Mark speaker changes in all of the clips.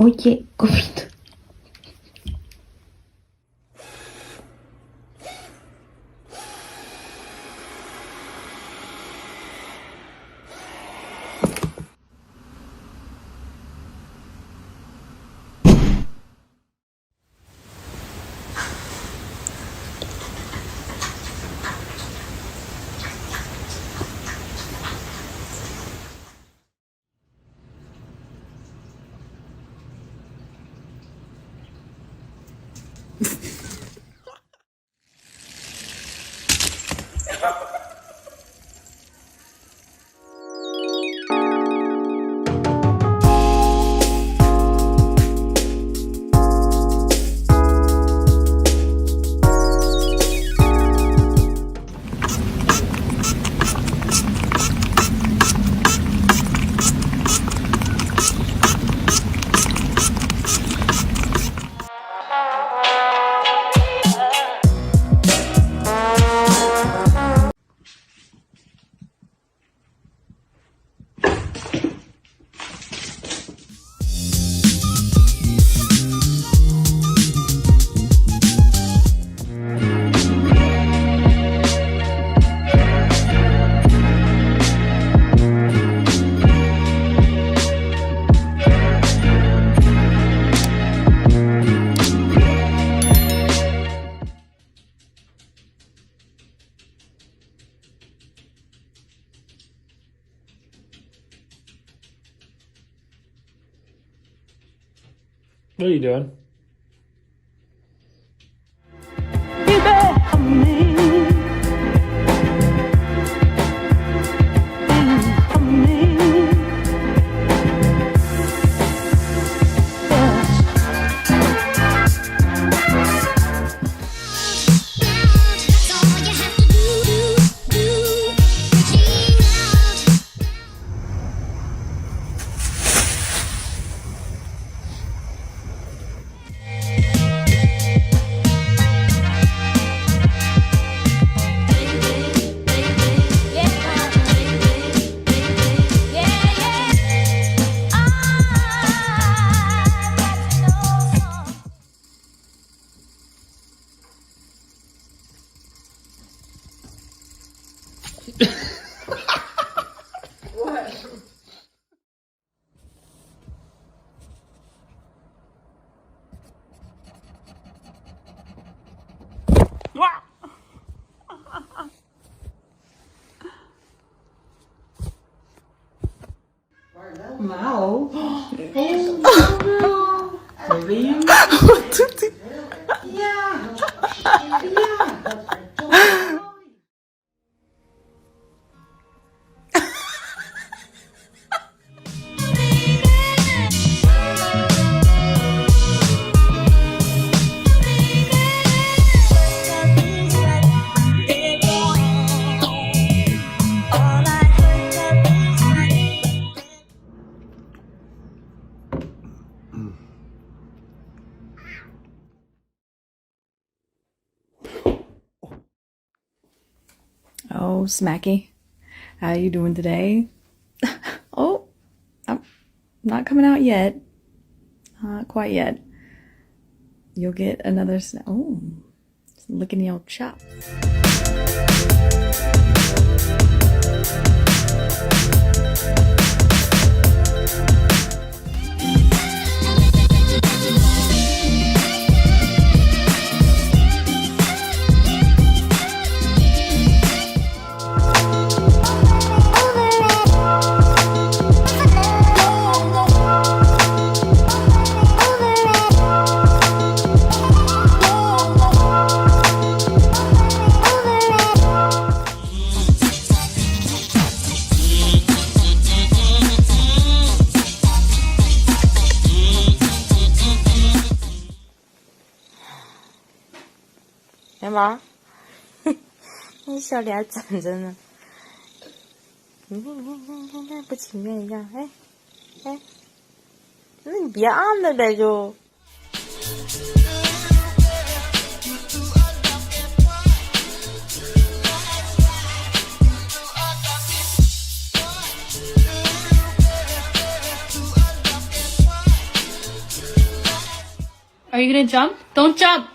Speaker 1: Oye, COVID.
Speaker 2: What are you doing?
Speaker 3: Wow. Baby.
Speaker 4: Oh, Smacky, how you doing today? Oh, I'm not coming out yet. Not quite yet. You'll get another, oh, licking your chop.
Speaker 5: 干嘛？你小脸整着呢。你看，不情愿一样。哎，那你别按了呗，就。
Speaker 6: Thank 。
Speaker 1: Are you gonna jump? Don't jump!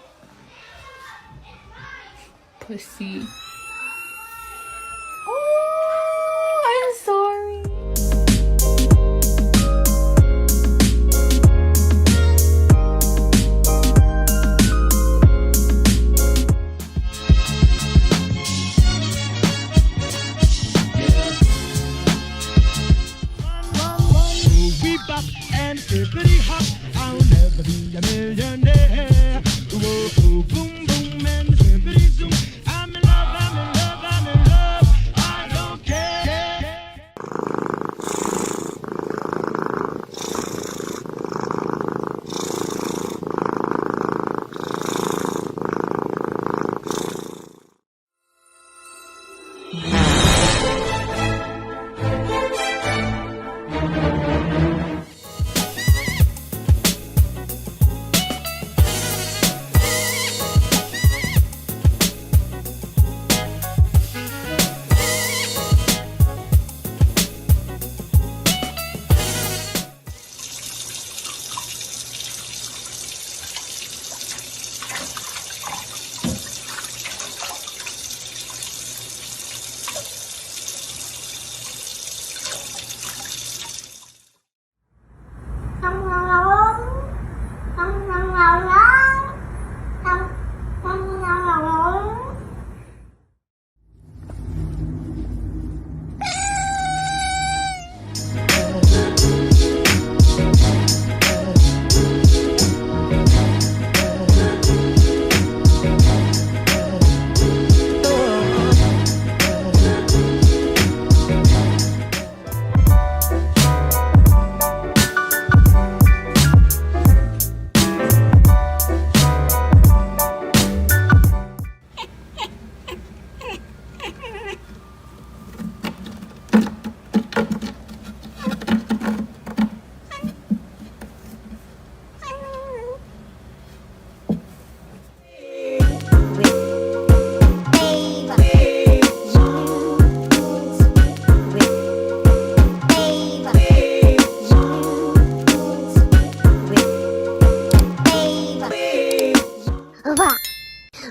Speaker 1: Pussy.
Speaker 5: Oh, I'm sorry.
Speaker 2: And hippity hop, I'll never be a millionaire. Whoa, boom, boom, and hippity zoom. I'm in love, I'm in love, I'm in love. I don't care.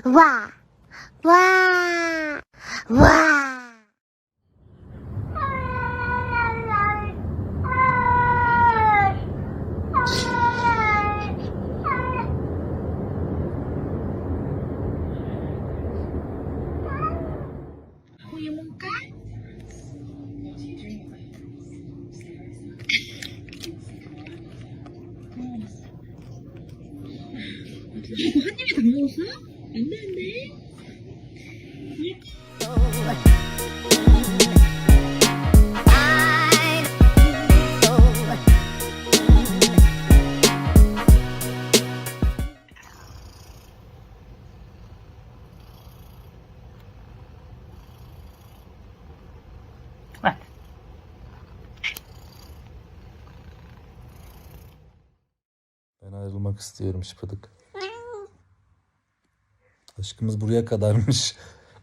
Speaker 5: Wow. Wow. Wow.
Speaker 6: Ben ayrılmak istiyorum şıpıdık. Aşkımız buraya kadarmış.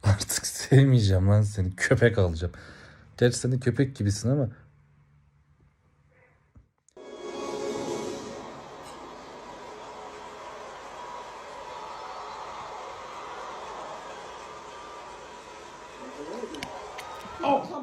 Speaker 6: Artık sevmeyeceğim lan seni. Köpek alacağım. Gerçi sen de köpek gibisin ama.
Speaker 3: Oh.